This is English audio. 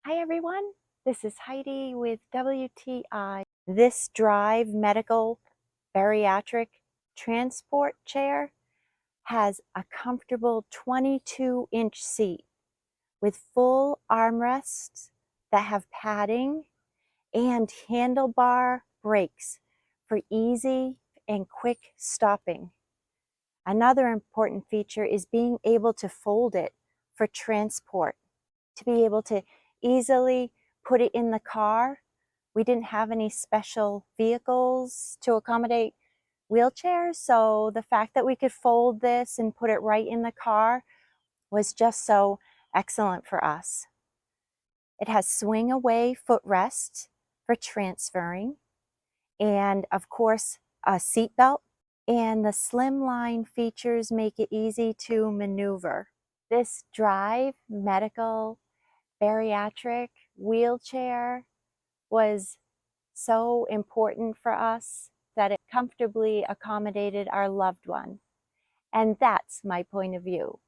Hi everyone, this is Heidi with WTI. This Drive Medical Bariatric Transport Chair has a comfortable 22-inch seat with full armrests that have padding and handlebar brakes for easy and quick stopping. Another important feature is being able to fold it for transport, to be able to easily put it in the car. We didn't have any special vehicles to accommodate wheelchairs, so the fact that we could fold this and put it right in the car was just so excellent for us. It has swing away footrests for transferring, and of course a seat belt, and the slimline features make it easy to maneuver. This Drive Medical Bariatric wheelchair was so important for us that it comfortably accommodated our loved one. And that's my point of view.